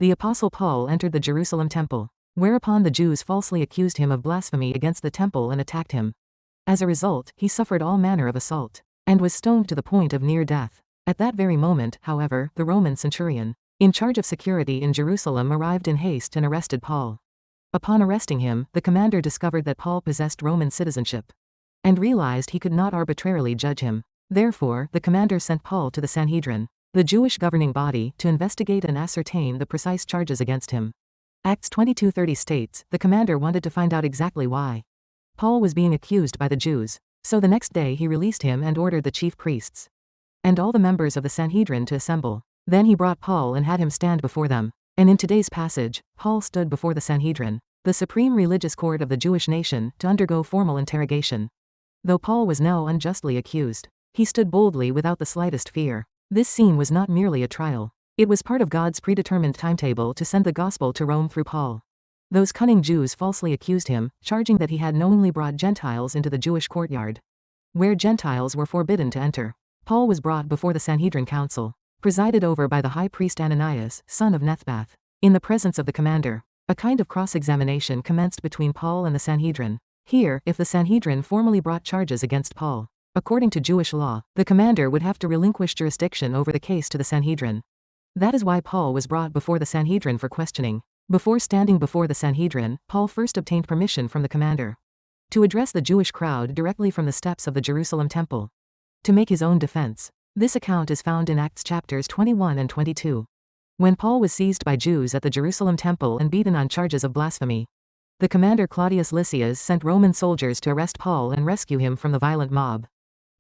the Apostle Paul entered the Jerusalem temple, whereupon the Jews falsely accused him of blasphemy against the temple and attacked him. As a result, he suffered all manner of assault, and was stoned to the point of near death. At that very moment, however, the Roman centurion, in charge of security in Jerusalem, arrived in haste and arrested Paul. Upon arresting him, the commander discovered that Paul possessed Roman citizenship, and realized he could not arbitrarily judge him. Therefore, the commander sent Paul to the Sanhedrin, the Jewish governing body, to investigate and ascertain the precise charges against him. Acts 22:30 states, the commander wanted to find out exactly why Paul was being accused by the Jews, so the next day he released him and ordered the chief priests and all the members of the Sanhedrin to assemble. Then he brought Paul and had him stand before them. And in today's passage, Paul stood before the Sanhedrin, the supreme religious court of the Jewish nation, to undergo formal interrogation. Though Paul was now unjustly accused, he stood boldly without the slightest fear. This scene was not merely a trial. It was part of God's predetermined timetable to send the gospel to Rome through Paul. Those cunning Jews falsely accused him, charging that he had knowingly brought Gentiles into the Jewish courtyard, where Gentiles were forbidden to enter. Paul was brought before the Sanhedrin council, presided over by the high priest Ananias, son of Nethbath. In the presence of the commander, a kind of cross-examination commenced between Paul and the Sanhedrin. Here, if the Sanhedrin formally brought charges against Paul, according to Jewish law, the commander would have to relinquish jurisdiction over the case to the Sanhedrin. That is why Paul was brought before the Sanhedrin for questioning. Before standing before the Sanhedrin, Paul first obtained permission from the commander to address the Jewish crowd directly from the steps of the Jerusalem temple, to make his own defense. This account is found in Acts chapters 21 and 22. When Paul was seized by Jews at the Jerusalem temple and beaten on charges of blasphemy, the commander Claudius Lysias sent Roman soldiers to arrest Paul and rescue him from the violent mob.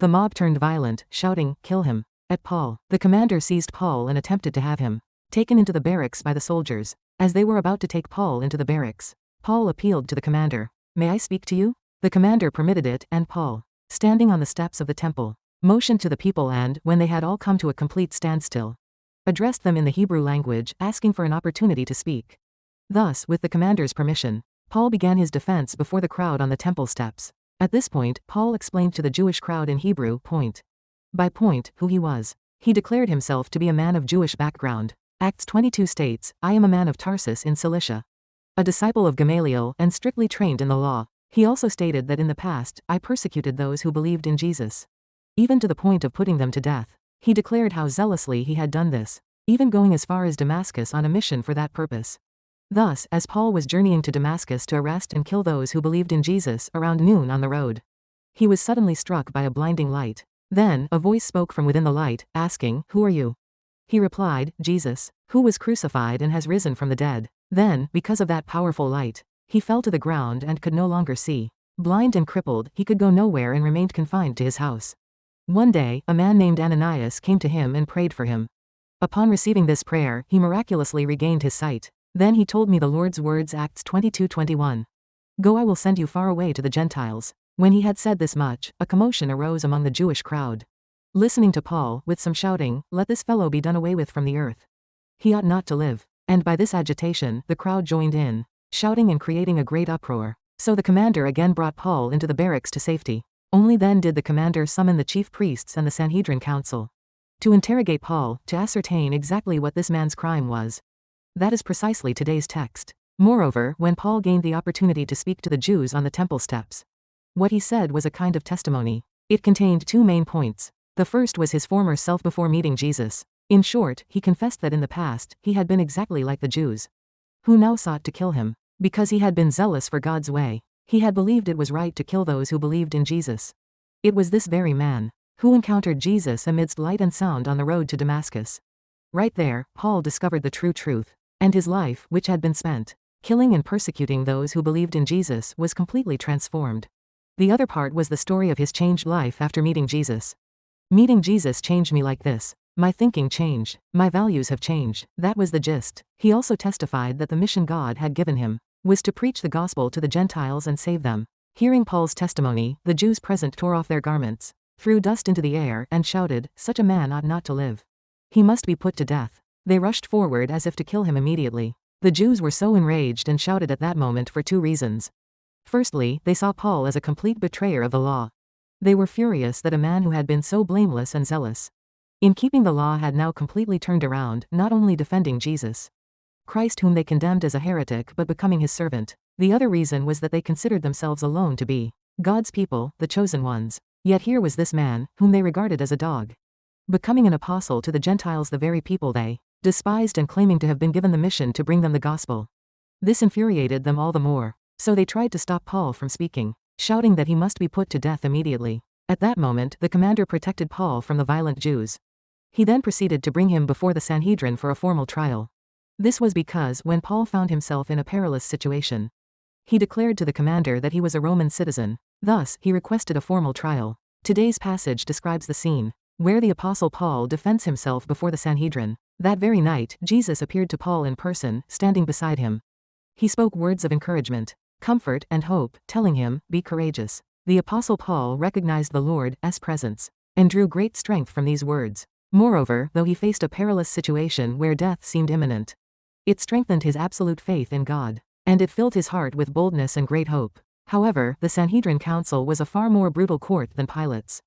The mob turned violent, shouting, "Kill him!" at Paul. The commander seized Paul and attempted to have him taken into the barracks by the soldiers. As they were about to take Paul into the barracks, Paul appealed to the commander. "May I speak to you?" The commander permitted it, and Paul, standing on the steps of the temple, motioned to the people and, when they had all come to a complete standstill, addressed them in the Hebrew language, asking for an opportunity to speak. Thus, with the commander's permission, Paul began his defense before the crowd on the temple steps. At this point, Paul explained to the Jewish crowd in Hebrew, point by point, who he was. He declared himself to be a man of Jewish background. Acts 22 states, "I am a man of Tarsus in Cilicia, a disciple of Gamaliel and strictly trained in the law." He also stated that in the past, "I persecuted those who believed in Jesus, even to the point of putting them to death." He declared how zealously he had done this, even going as far as Damascus on a mission for that purpose. Thus, as Paul was journeying to Damascus to arrest and kill those who believed in Jesus around noon on the road, he was suddenly struck by a blinding light. Then, a voice spoke from within the light, asking, "Who are you?" He replied, "Jesus, who was crucified and has risen from the dead." Then, because of that powerful light, he fell to the ground and could no longer see. Blind and crippled, he could go nowhere and remained confined to his house. One day, a man named Ananias came to him and prayed for him. Upon receiving this prayer, he miraculously regained his sight. Then he told me the Lord's words, Acts 22:21. "Go, I will send you far away to the Gentiles." When he had said this much, a commotion arose among the Jewish crowd, listening to Paul, with some shouting, "Let this fellow be done away with from the earth. He ought not to live." And by this agitation, the crowd joined in, shouting and creating a great uproar. So the commander again brought Paul into the barracks to safety. Only then did the commander summon the chief priests and the Sanhedrin council to interrogate Paul, to ascertain exactly what this man's crime was. That is precisely today's text. Moreover, when Paul gained the opportunity to speak to the Jews on the temple steps, what he said was a kind of testimony. It contained two main points. The first was his former self before meeting Jesus. In short, he confessed that in the past, he had been exactly like the Jews, who now sought to kill him. Because he had been zealous for God's way, he had believed it was right to kill those who believed in Jesus. It was this very man who encountered Jesus amidst light and sound on the road to Damascus. Right there, Paul discovered the true truth, and his life, which had been spent killing and persecuting those who believed in Jesus, was completely transformed. The other part was the story of his changed life after meeting Jesus. "Meeting Jesus changed me like this. My thinking changed. My values have changed." That was the gist. He also testified that the mission God had given him was to preach the gospel to the Gentiles and save them. Hearing Paul's testimony, the Jews present tore off their garments, threw dust into the air, and shouted, "Such a man ought not to live. He must be put to death." They rushed forward as if to kill him immediately. The Jews were so enraged and shouted at that moment for two reasons. Firstly, they saw Paul as a complete betrayer of the law. They were furious that a man who had been so blameless and zealous in keeping the law had now completely turned around, not only defending Jesus' Christ whom they condemned as a heretic but becoming his servant. The other reason was that they considered themselves alone to be God's people, the chosen ones. Yet here was this man, whom they regarded as a dog, becoming an apostle to the Gentiles, the very people they despised, and claiming to have been given the mission to bring them the gospel. This infuriated them all the more. So they tried to stop Paul from speaking, shouting that he must be put to death immediately. At that moment, the commander protected Paul from the violent Jews. He then proceeded to bring him before the Sanhedrin for a formal trial. This was because, when Paul found himself in a perilous situation, he declared to the commander that he was a Roman citizen. Thus, he requested a formal trial. Today's passage describes the scene where the Apostle Paul defends himself before the Sanhedrin. That very night, Jesus appeared to Paul in person, standing beside him. He spoke words of encouragement, comfort, and hope, telling him, "Be courageous." The Apostle Paul recognized the Lord's presence and drew great strength from these words. Moreover, though he faced a perilous situation where death seemed imminent, it strengthened his absolute faith in God, and it filled his heart with boldness and great hope. However, the Sanhedrin council was a far more brutal court than Pilate's.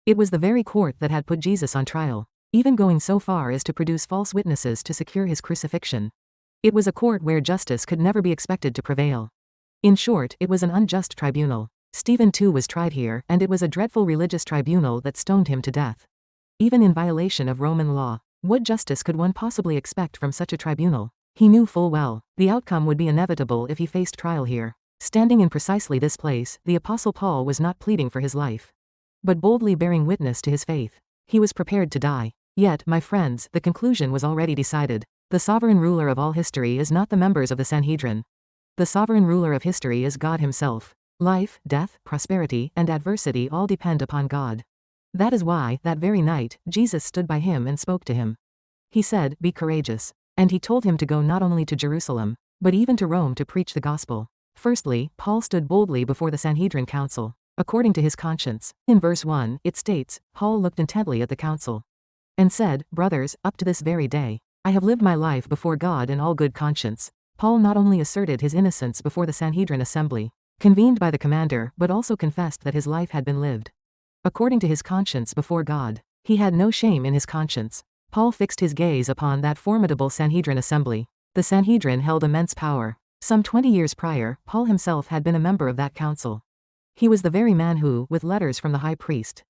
It was the very court that had put Jesus on trial, even going so far as to produce false witnesses to secure his crucifixion. It was a court where justice could never be expected to prevail. In short, it was an unjust tribunal. Stephen too was tried here, and it was a dreadful religious tribunal that stoned him to death, even in violation of Roman law. What justice could one possibly expect from such a tribunal? He knew full well the outcome would be inevitable if he faced trial here. Standing in precisely this place, the Apostle Paul was not pleading for his life, but boldly bearing witness to his faith. He was prepared to die. Yet, my friends, the conclusion was already decided. The sovereign ruler of all history is not the members of the Sanhedrin. The sovereign ruler of history is God himself. Life, death, prosperity, and adversity all depend upon God. That is why, that very night, Jesus stood by him and spoke to him. He said, "Be courageous." And he told him to go not only to Jerusalem, but even to Rome to preach the gospel. Firstly, Paul stood boldly before the Sanhedrin council, according to his conscience. In verse 1, it states, Paul looked intently at the council and said, "Brothers, up to this very day, I have lived my life before God in all good conscience." Paul not only asserted his innocence before the Sanhedrin assembly, convened by the commander, but also confessed that his life had been lived according to his conscience before God. He had no shame in his conscience. Paul fixed his gaze upon that formidable Sanhedrin assembly. The Sanhedrin held immense power. Some 20 years prior, Paul himself had been a member of that council. He was the very man who, with letters from the high priest,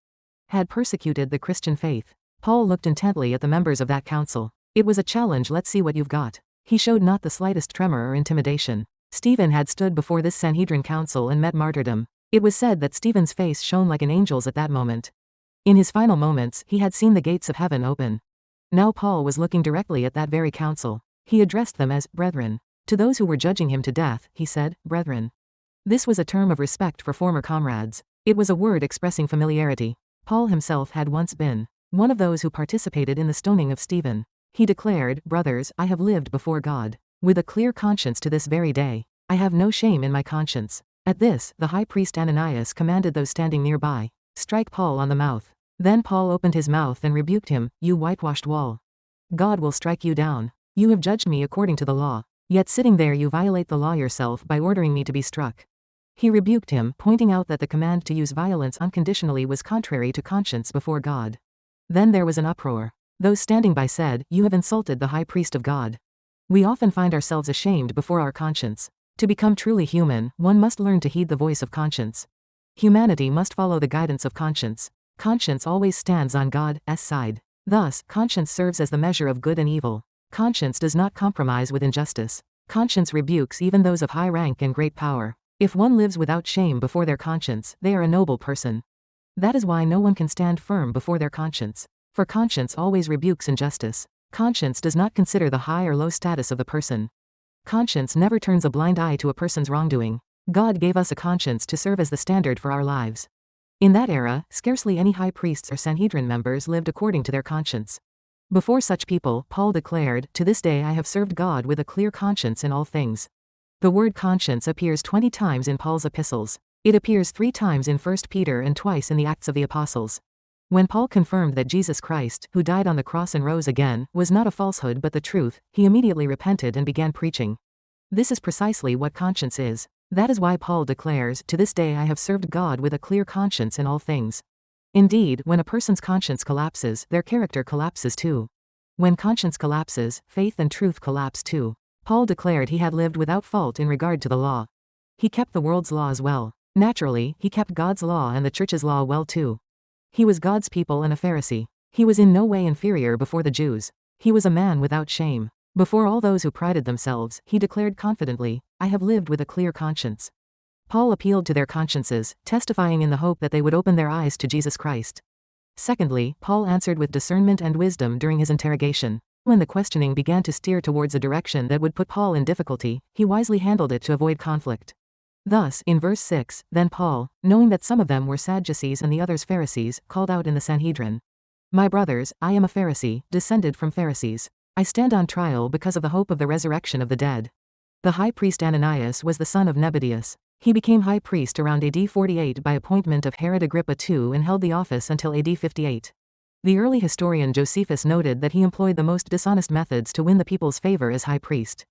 had persecuted the Christian faith. Paul looked intently at the members of that council. It was a challenge. Let's see what you've got. He showed not the slightest tremor or intimidation. Stephen had stood before this Sanhedrin council and met martyrdom. It was said that Stephen's face shone like an angel's at that moment. In his final moments, he had seen the gates of heaven open. Now Paul was looking directly at that very council. He addressed them as brethren. To those who were judging him to death, he said, "Brethren." This was a term of respect for former comrades. It was a word expressing familiarity. Paul himself had once been one of those who participated in the stoning of Stephen. He declared, "Brothers, I have lived before God with a clear conscience to this very day. I have no shame in my conscience." At this, the high priest Ananias commanded those standing nearby, "Strike Paul on the mouth." Then Paul opened his mouth and rebuked him, "You whitewashed wall. God will strike you down. You have judged me according to the law. Yet sitting there you violate the law yourself by ordering me to be struck." He rebuked him, pointing out that the command to use violence unconditionally was contrary to conscience before God. Then there was an uproar. Those standing by said, "You have insulted the high priest of God." We often find ourselves ashamed before our conscience. To become truly human, one must learn to heed the voice of conscience. Humanity must follow the guidance of conscience. Conscience always stands on God's side. Thus, conscience serves as the measure of good and evil. Conscience does not compromise with injustice. Conscience rebukes even those of high rank and great power. If one lives without shame before their conscience, they are a noble person. That is why no one can stand firm before their conscience. For conscience always rebukes injustice. Conscience does not consider the high or low status of the person. Conscience never turns a blind eye to a person's wrongdoing. God gave us a conscience to serve as the standard for our lives. In that era, scarcely any high priests or Sanhedrin members lived according to their conscience. Before such people, Paul declared, "To this day I have served God with a clear conscience in all things." The word conscience appears 20 times in Paul's epistles. It appears 3 times in 1 Peter and twice in the Acts of the Apostles. When Paul confirmed that Jesus Christ, who died on the cross and rose again, was not a falsehood but the truth, he immediately repented and began preaching. This is precisely what conscience is. That is why Paul declares, "To this day I have served God with a clear conscience in all things." Indeed, when a person's conscience collapses, their character collapses too. When conscience collapses, faith and truth collapse too. Paul declared he had lived without fault in regard to the law. He kept the world's laws well. Naturally, he kept God's law and the church's law well too. He was God's people and a Pharisee. He was in no way inferior before the Jews. He was a man without shame. Before all those who prided themselves, he declared confidently, "I have lived with a clear conscience." Paul appealed to their consciences, testifying in the hope that they would open their eyes to Jesus Christ. Secondly, Paul answered with discernment and wisdom during his interrogation. When the questioning began to steer towards a direction that would put Paul in difficulty, he wisely handled it to avoid conflict. Thus, in verse 6, then Paul, knowing that some of them were Sadducees and the others Pharisees, called out in the Sanhedrin, "My brothers, I am a Pharisee, descended from Pharisees. I stand on trial because of the hope of the resurrection of the dead." The high priest Ananias was the son of Nebadius. He became high priest around AD 48 by appointment of Herod Agrippa II and held the office until AD 58. The early historian Josephus noted that he employed the most dishonest methods to win the people's favor as high priest.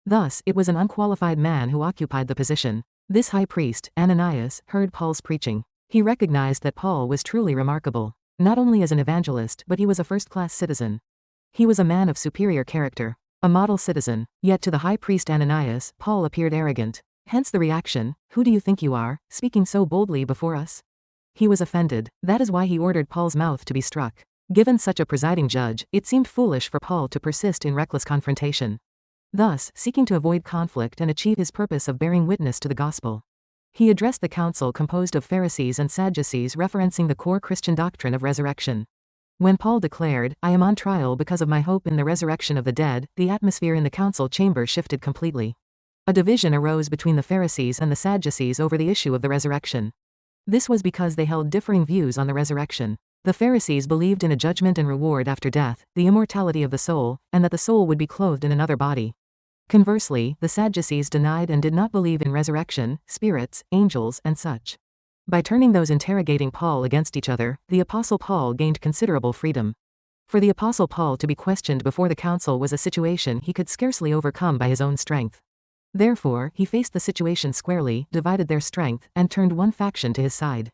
Thus, it was an unqualified man who occupied the position. This high priest, Ananias, heard Paul's preaching. He recognized that Paul was truly remarkable, not only as an evangelist but he was a first-class citizen. He was a man of superior character, a model citizen, yet to the high priest Ananias, Paul appeared arrogant. Hence the reaction, "Who do you think you are, speaking so boldly before us?" He was offended. That is why he ordered Paul's mouth to be struck. Given such a presiding judge, it seemed foolish for Paul to persist in reckless confrontation. Thus, seeking to avoid conflict and achieve his purpose of bearing witness to the gospel, he addressed the council composed of Pharisees and Sadducees referencing the core Christian doctrine of resurrection. When Paul declared, "I am on trial because of my hope in the resurrection of the dead," the atmosphere in the council chamber shifted completely. A division arose between the Pharisees and the Sadducees over the issue of the resurrection. This was because they held differing views on the resurrection. The Pharisees believed in a judgment and reward after death, the immortality of the soul, and that the soul would be clothed in another body. Conversely, the Sadducees denied and did not believe in resurrection, spirits, angels, and such. By turning those interrogating Paul against each other, the Apostle Paul gained considerable freedom. For the Apostle Paul to be questioned before the council was a situation he could scarcely overcome by his own strength. Therefore, he faced the situation squarely, divided their strength, and turned one faction to his side.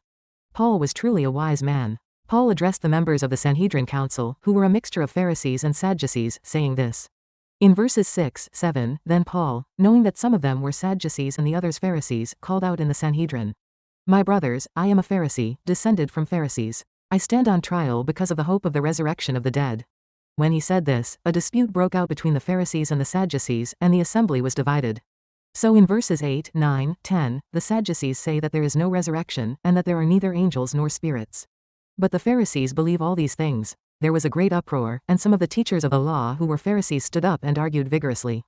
Paul was truly a wise man. Paul addressed the members of the Sanhedrin council, who were a mixture of Pharisees and Sadducees, saying this. In verses 6, 7, then Paul, knowing that some of them were Sadducees and the others Pharisees, called out in the Sanhedrin, "My brothers, I am a Pharisee, descended from Pharisees. I stand on trial because of the hope of the resurrection of the dead." When he said this, a dispute broke out between the Pharisees and the Sadducees, and the assembly was divided. So in verses 8, 9, 10, the Sadducees say that there is no resurrection, and that there are neither angels nor spirits. But the Pharisees believe all these things. There was a great uproar, and some of the teachers of the law who were Pharisees stood up and argued vigorously.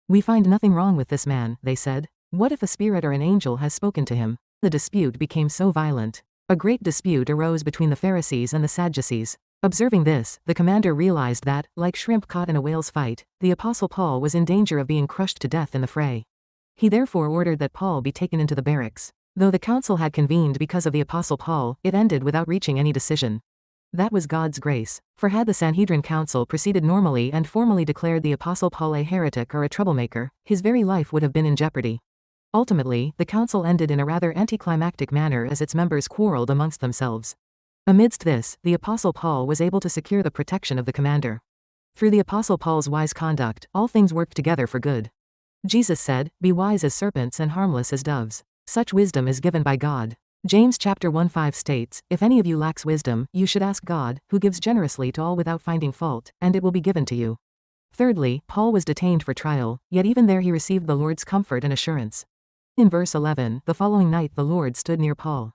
"We find nothing wrong with this man," they said. "What if a spirit or an angel has spoken to him?" The dispute became so violent. A great dispute arose between the Pharisees and the Sadducees. Observing this, the commander realized that, like shrimp caught in a whale's fight, the Apostle Paul was in danger of being crushed to death in the fray. He therefore ordered that Paul be taken into the barracks. Though the council had convened because of the Apostle Paul, it ended without reaching any decision. That was God's grace. For had the Sanhedrin council proceeded normally and formally declared the Apostle Paul a heretic or a troublemaker, his very life would have been in jeopardy. Ultimately, the council ended in a rather anticlimactic manner as its members quarreled amongst themselves. Amidst this, the Apostle Paul was able to secure the protection of the commander. Through the Apostle Paul's wise conduct, all things worked together for good. Jesus said, "Be wise as serpents and harmless as doves." Such wisdom is given by God. James chapter 1:5 states, "If any of you lacks wisdom, you should ask God, who gives generously to all without finding fault, and it will be given to you." Thirdly, Paul was detained for trial, yet even there he received the Lord's comfort and assurance. In verse 11, the following night the Lord stood near Paul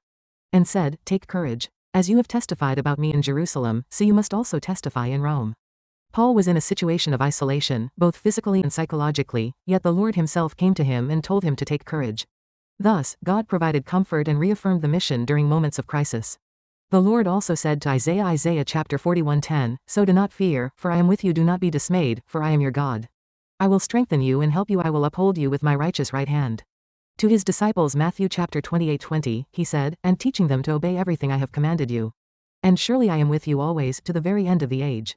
and said, "Take courage. As you have testified about me in Jerusalem, so you must also testify in Rome." Paul was in a situation of isolation, both physically and psychologically, yet the Lord himself came to him and told him to take courage. Thus, God provided comfort and reaffirmed the mission during moments of crisis. The Lord also said to Isaiah chapter 41:10, "So do not fear, for I am with you, do not be dismayed, for I am your God. I will strengthen you and help you, I will uphold you with my righteous right hand." To his disciples Matthew chapter 28:20, he said, "And teaching them to obey everything I have commanded you. And surely I am with you always, to the very end of the age."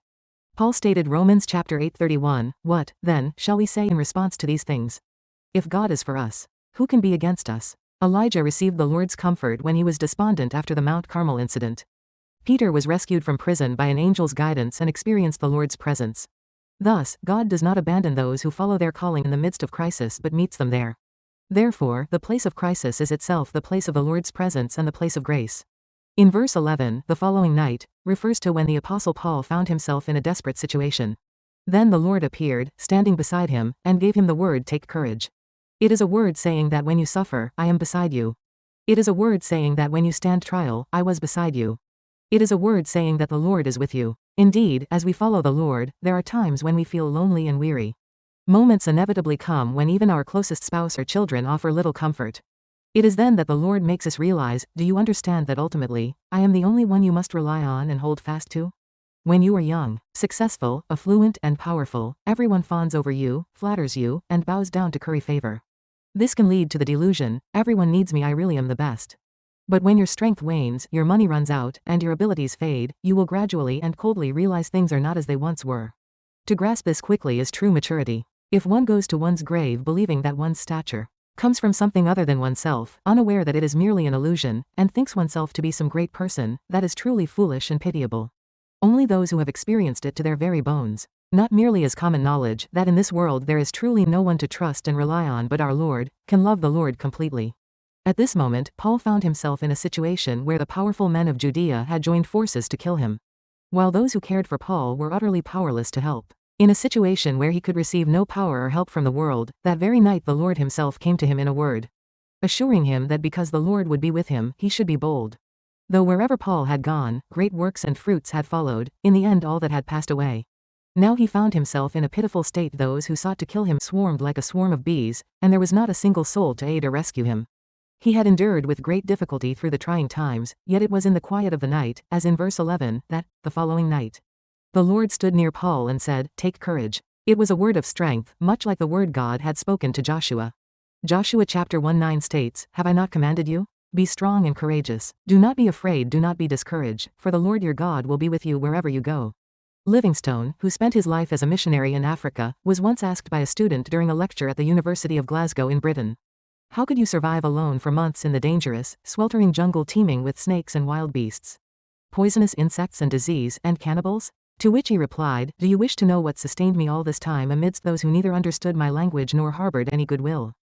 Paul stated Romans chapter 8:31, "What, then, shall we say in response to these things? If God is for us, who can be against us?" Elijah received the Lord's comfort when he was despondent after the Mount Carmel incident. Peter was rescued from prison by an angel's guidance and experienced the Lord's presence. Thus, God does not abandon those who follow their calling in the midst of crisis but meets them there. Therefore, the place of crisis is itself the place of the Lord's presence and the place of grace. In verse 11, the following night, refers to when the Apostle Paul found himself in a desperate situation. Then the Lord appeared, standing beside him, and gave him the word, "Take courage." It is a word saying that when you suffer, I am beside you. It is a word saying that when you stand trial, I was beside you. It is a word saying that the Lord is with you. Indeed, as we follow the Lord, there are times when we feel lonely and weary. Moments inevitably come when even our closest spouse or children offer little comfort. It is then that the Lord makes us realize, do you understand that ultimately, I am the only one you must rely on and hold fast to? When you are young, successful, affluent, and powerful, everyone fawns over you, flatters you, and bows down to curry favor. This can lead to the delusion, everyone needs me, I really am the best. But when your strength wanes, your money runs out, and your abilities fade, you will gradually and coldly realize things are not as they once were. To grasp this quickly is true maturity. If one goes to one's grave believing that one's stature comes from something other than oneself, unaware that it is merely an illusion, and thinks oneself to be some great person, that is truly foolish and pitiable. Only those who have experienced it to their very bones, not merely as common knowledge that in this world there is truly no one to trust and rely on but our Lord, can love the Lord completely. At this moment, Paul found himself in a situation where the powerful men of Judea had joined forces to kill him, while those who cared for Paul were utterly powerless to help. In a situation where he could receive no power or help from the world, that very night the Lord himself came to him in a word, assuring him that because the Lord would be with him, he should be bold. Though wherever Paul had gone, great works and fruits had followed, in the end all that had passed away. Now he found himself in a pitiful state. Those who sought to kill him swarmed like a swarm of bees, and there was not a single soul to aid or rescue him. He had endured with great difficulty through the trying times, yet it was in the quiet of the night, as in verse 11, that, the following night, the Lord stood near Paul and said, "Take courage." It was a word of strength, much like the word God had spoken to Joshua. Joshua chapter 1:9 states, "Have I not commanded you? Be strong and courageous. Do not be afraid, do not be discouraged, for the Lord your God will be with you wherever you go." Livingstone, who spent his life as a missionary in Africa, was once asked by a student during a lecture at the University of Glasgow in Britain, "How could you survive alone for months in the dangerous, sweltering jungle teeming with snakes and wild beasts, poisonous insects and disease, and cannibals?" To which he replied, "Do you wish to know what sustained me all this time amidst those who neither understood my language nor harbored any goodwill?"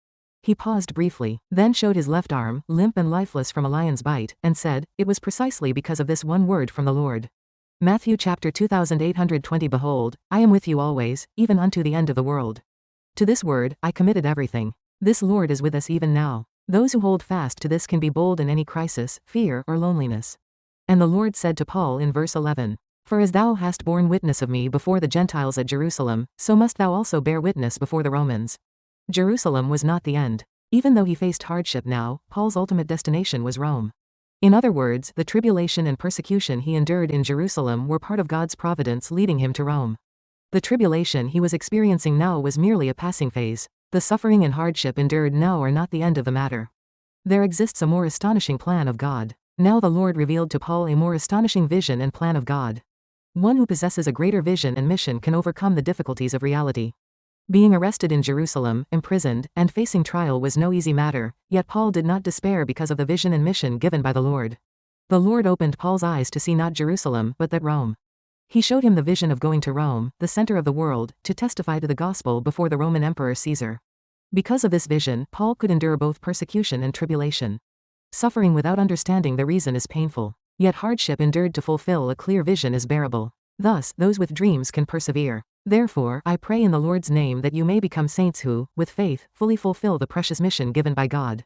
He paused briefly, then showed his left arm, limp and lifeless from a lion's bite, and said, "It was precisely because of this one word from the Lord." Matthew chapter 2820 Behold, I am with you always, even unto the end of the world. To this word, I committed everything. This Lord is with us even now. Those who hold fast to this can be bold in any crisis, fear, or loneliness. And the Lord said to Paul in verse 11, "For as thou hast borne witness of me before the Gentiles at Jerusalem, so must thou also bear witness before the Romans." Jerusalem was not the end. Even though he faced hardship now, Paul's ultimate destination was Rome. In other words, the tribulation and persecution he endured in Jerusalem were part of God's providence leading him to Rome. The tribulation he was experiencing now was merely a passing phase. The suffering and hardship endured now are not the end of the matter. There exists a more astonishing plan of God. Now the Lord revealed to Paul a more astonishing vision and plan of God. One who possesses a greater vision and mission can overcome the difficulties of reality. Being arrested in Jerusalem, imprisoned, and facing trial was no easy matter, yet Paul did not despair because of the vision and mission given by the Lord. The Lord opened Paul's eyes to see not Jerusalem, but that Rome. He showed him the vision of going to Rome, the center of the world, to testify to the gospel before the Roman Emperor Caesar. Because of this vision, Paul could endure both persecution and tribulation. Suffering without understanding the reason is painful. Yet hardship endured to fulfill a clear vision is bearable. Thus, those with dreams can persevere. Therefore, I pray in the Lord's name that you may become saints who, with faith, fully fulfill the precious mission given by God.